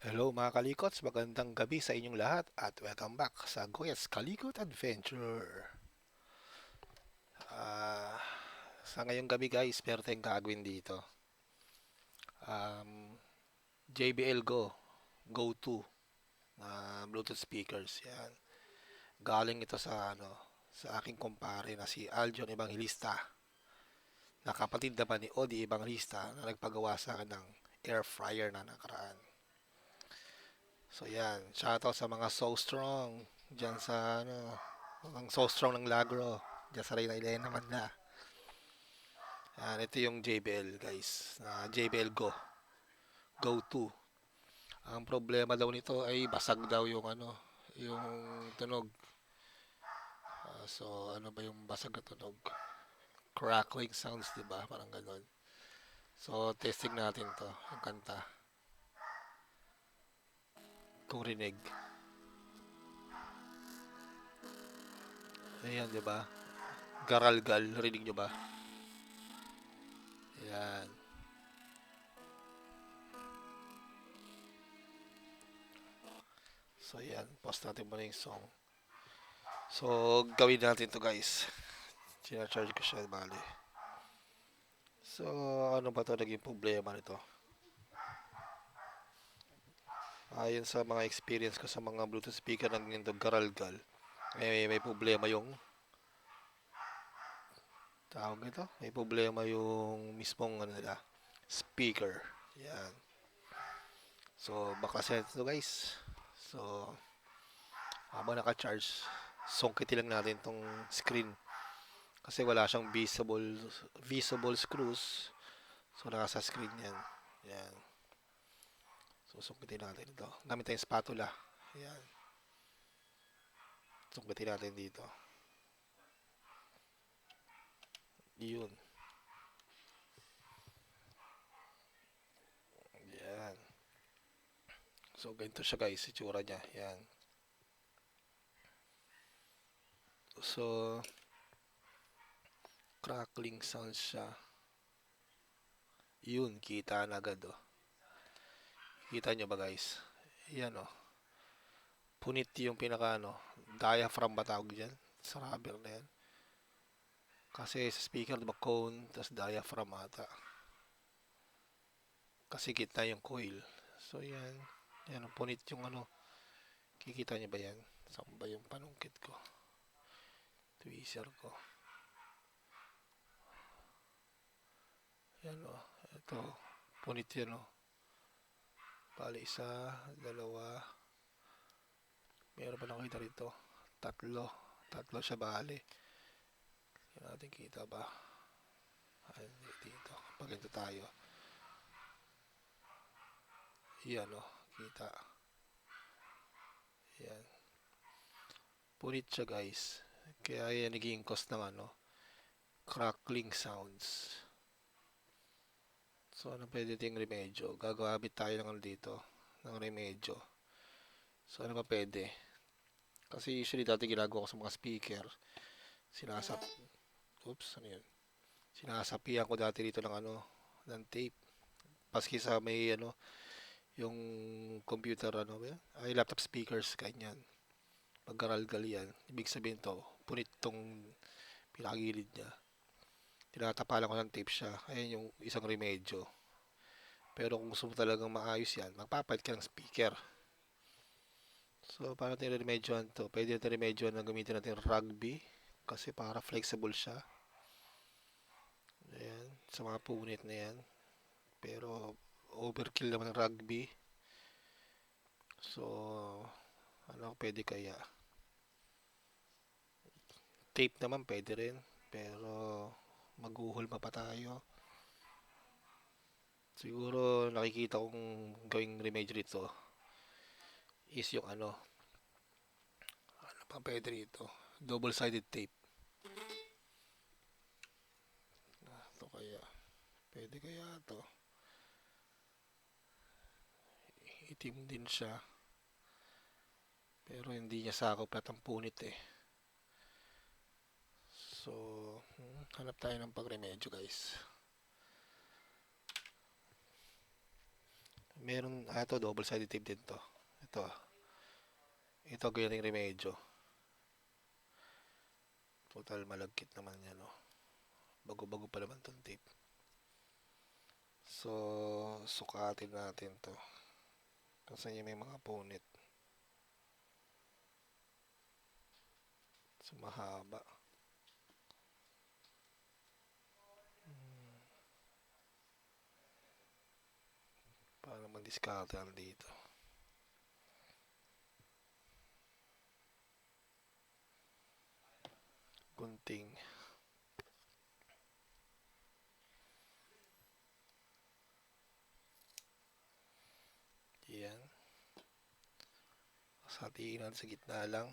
Hello mga kalikots, magandang gabi sa inyong lahat at welcome back sa Goyes Kalikot Adventure. Ah, sa ngayong gabi guys, meron tayong gagawin dito. Um, JBL Go 2 na Bluetooth speakers. Yan. Galing ito sa aking kumpare na si Aljon Evangelista, na kapatid naman ni Odi Evangelista na nagpagawa sa akin ng air fryer na nakaraan. So yan, shoutout sa mga So Strong diyan sa ang So Strong ng Lagro, diyan sa Reyna Elena Manila. Yan, ito yung JBL guys, na JBL Go 2. Ang problema daw nito ay basag daw yung tunog. So ano ba yung basag na tunog? Crackling sounds, 'di ba? Parang ganoon. So testing natin 'to, yung kanta. Kung rinig. Ayan, 'di ba? Garalgal, rinig nyo ba? Ayan. So ayan, pause natin muna yung song. So, gawin natin to guys. Sinacharge ko siya, bali. So, ano ba to naging problema nito? Ayon sa mga experience ko sa mga Bluetooth speaker ng ganito garalgal, may problema yung tawag nito. May problema yung mismong ano nila, speaker. Yan. So, baka set ito guys. So, habang naka-charge, sungkitin lang natin tong screen. Kasi wala siyang visible screws. So, nasa screen yan. Yan. So, sungkitin natin ito. Gamit tayong spatula. Yan. Sungkitin natin dito. Yun. Yan. So, ganito siya guys. Itsura niya. Yan. So, crackling sounds siya. Yun. Kita na agad oh. Kita nyo ba guys? Yan oh. Punit yung pinaka diaphragm ba tawag dyan? Sa rubber na yan. Kasi sa speaker, diba cone, tas diaphragm ata. Kasi gitna yung coil. So, yan. Yan, punit yung Kikita niyo ba yan? Saan ba yung panungkit ko? Tweezer ko. Yan o. Ito. Punit yan o. Bali, isa, dalawa. Meron pa nakita rito. Tatlo. Tatlo siya bali. Yan natin kita ba? Ay, dito. Pag ito tayo. Yan o. Kita. Yan. Punit siya guys. Kaya yan naging cause ng crackling sounds. So, ano pwede ting remedyo? Gagawabit tayo ng dito. Ng remedyo. So, ano ba pwede? Kasi usually dati ginagawa ko sa mga speaker. Sinasap... Oops, ano yun? Sinasapian ko dati dito ng tape. Paski sa may yung computer ba yan? Ay, laptop speakers, ganyan. Paggaralgal yan. Ibig sabihin to, punit tong pinakagilid niya. Tinatapalan ko ng tape siya. Ayan yung isang remedyo. Pero kung gusto mo talagang maayos yan, magpapalit ka ng speaker. So, paano natin remedyohan to? Pwede natin remedyohan na gamitin natin rugby kasi para flexible siya. Ayan, sa mga punit na yan. Pero, overkill naman ng rugby. So, ano pwede kaya? Tape naman pwede rin. Pero, maguhulma pa tayo. Siguro, nakikita kong gawing remedyo dito is yung ano pa pwede rito? Double-sided tape. Ito kaya. Pwede kaya to. Itim din siya. Pero hindi niya sakop lahat ang punit eh. So, hanap tayo ng pagremedyo guys. Meron, ito, double-sided tape din to. Ito, ito, ganyan remedyo. Total, malagkit naman yan, no? Bago-bago pa naman tong tape. So, sukatin natin to. Kasi may mga punit. So, mahaba. Para mag-discarte dito. Gunting. Yan. Hatiin natin sa gitna lang.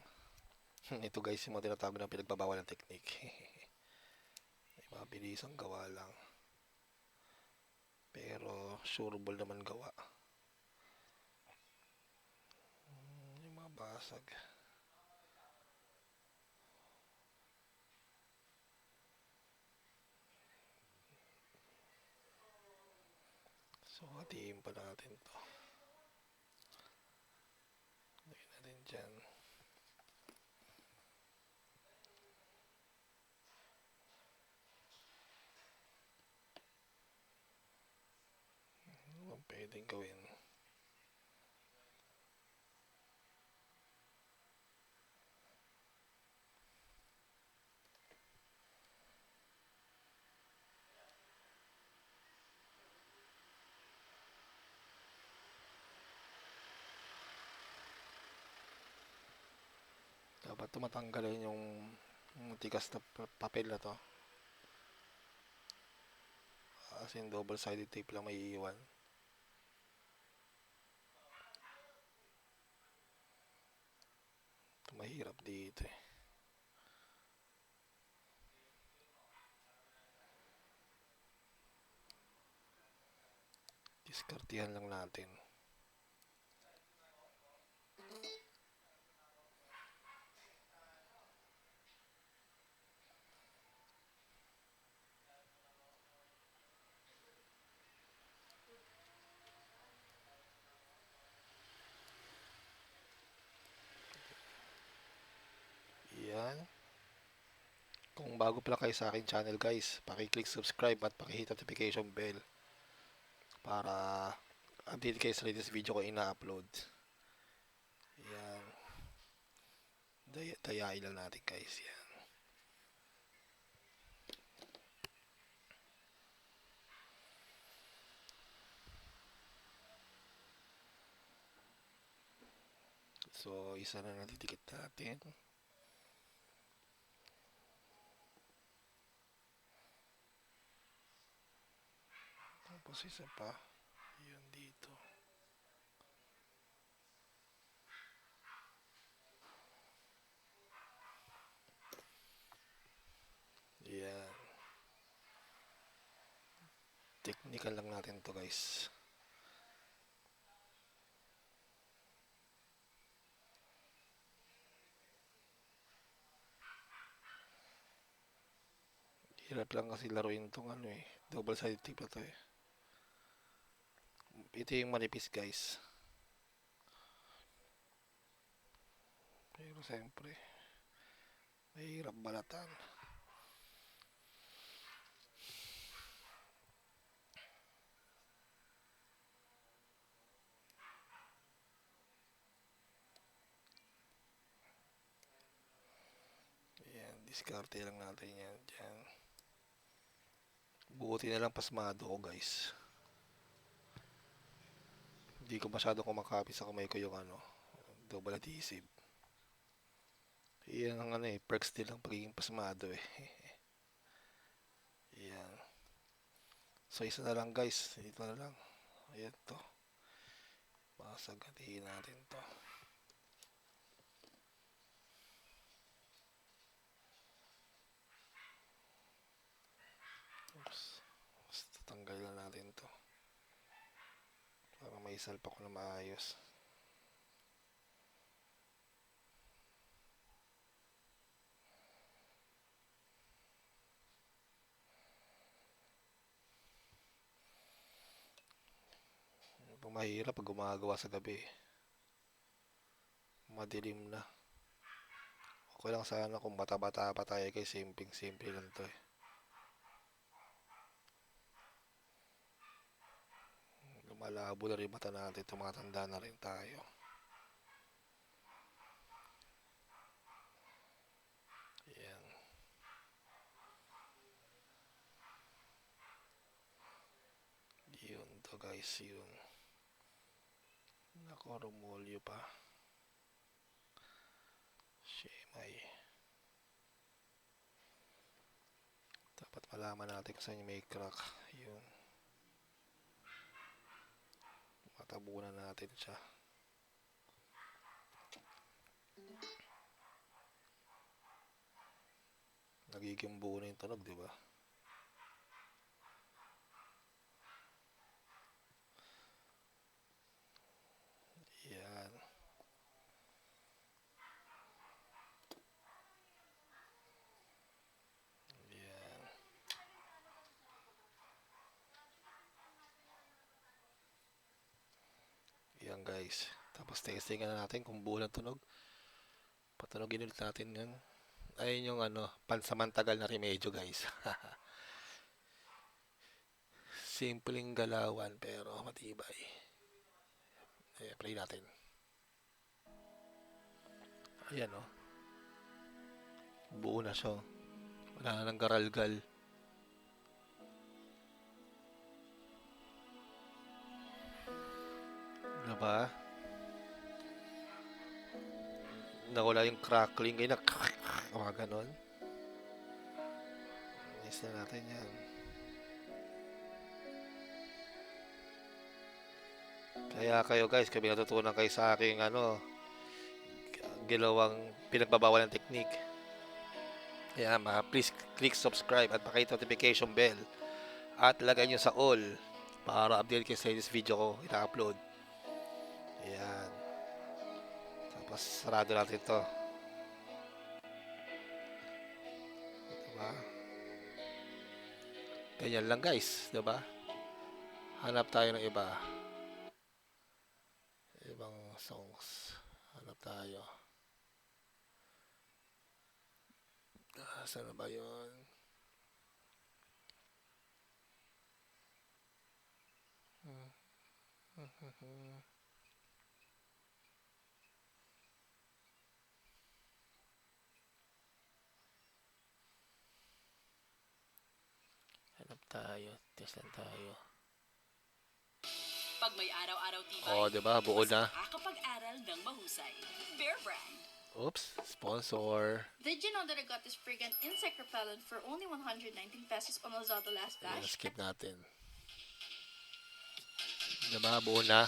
Ito guys, yung mga tinatawag na pinagbabawal ng technique. Mabilis ang gawa lang. Pero sureball naman gawa. Yung mga basag. So, hatiin pa natin to. Lagyan natin dyan. Ano pwedeng gawin? Dapat tumatanggalin yung tigas na papel na to. As in double-sided tape lang may iiwan. Ito mahirap dito eh. Diskartihan lang natin. Yan. Kung bago pala kayo sa akin channel guys, paki-click subscribe at paki-hit notification bell para update kayo sa latest video ko ina-upload. Yan. Dayain lang natin guys. Yan. So, isa na natidikit natin. Tapos isa pa. Yan dito. Yan. Technical lang natin to guys. Hirap lang kasi laruin tong ano eh. Double-sided tape na to eh. Ito yung manipis guys. Pero siyempre, mahirap balatan. Ayan, diskarte lang natin yan dyan. Buti na lang pasmado ko guys. Hindi ko masyado kumakapit sa kamay ko yung ano, double adhesive. Yan ang ano eh, perks din lang pagiging pasmado eh. Yan. So isa na lang guys, ito na lang. Ayan to. Masagatiin natin to. Oops. Basta tanggalin natin to. Para may salpa ko na maayos. Mahirap pag gumagawa sa gabi. Madilim na. Okay lang sana kung bata-bata pa tayo kay simpleng-simple lang to eh. Lumalabo na rin mata natin, tumatanda na rin tayo. Yan. Yun to guys, yun. Nako, rumulyo pa. Shemay. Dapat malaman natin kung saan yung may crack. Yun. Matabunan natin siya. Nagiging buo na yung tunog, di ba? Yan. Yan. Yan guys. Tapos testing na natin kung buo ng tunog. Patunogin ulit natin yan. Ayun yung pansamantagal na remedyo guys. Simpleng galawan pero matibay. Play natin. Ayan buo na siya. Wala na ng garalgal. Diba? Nawala yung crackling. Kaya mga ganon. Nice na natin yan. Kaya kayo guys, kami natutunan kayo sa aking ginawang pinagbabawal ng technique. Kaya please click subscribe at pakita notification bell at lagay nyo sa all para update kayo sa this video ko ina-upload. Ayan. Tapos sarado natin to. Diba? Ganyan lang guys, diba? Hanap tayo ng iba. Ibang songs. Hanap tayo. Saan na ba yun? Hanap tayo. Test lang tayo. Pag may araw-araw tibay, diba? Buo na. makakapag-aral ng mahusay. Bear Brand. Oops, sponsor. Did you know that I got this friggin' insect repellent for only 119 pesos on Lazada last Ayan, batch? skip natin. Diba? Buo na.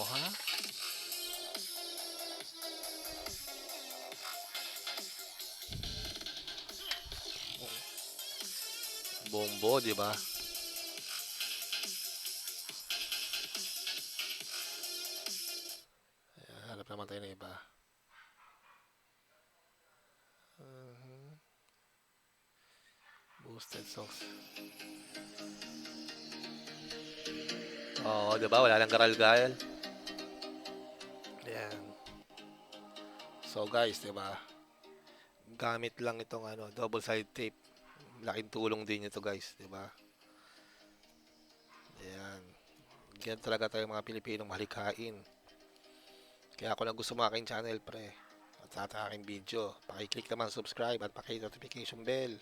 Ha? Bombo, di ba? Hanap naman tayo ng iba. Boosted songs. Di ba? Wala lang garalgal. Ayan. So guys, di ba? Gamit lang itong double-sided tape. Laking tulong din ito guys, di ba? Ayan. Ganyan talaga tayo mga Pilipinong malikhain. Kaya ako lang gusto mo aking channel, pre. At sa aking video, pakiclick naman subscribe at paki-notification bell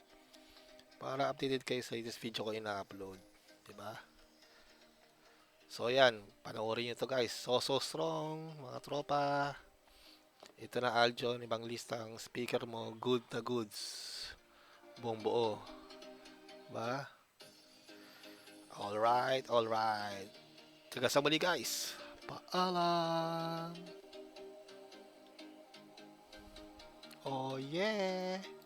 para updated kayo sa this video ko ina-upload, di ba? So ayan, panoorin nyo to guys. So strong, mga tropa. Ito na Aljon, ibang listang speaker mo, good na goods. Buong buo. Ba? Alright. Taga sa muli guys. Paalam. Oh yeah.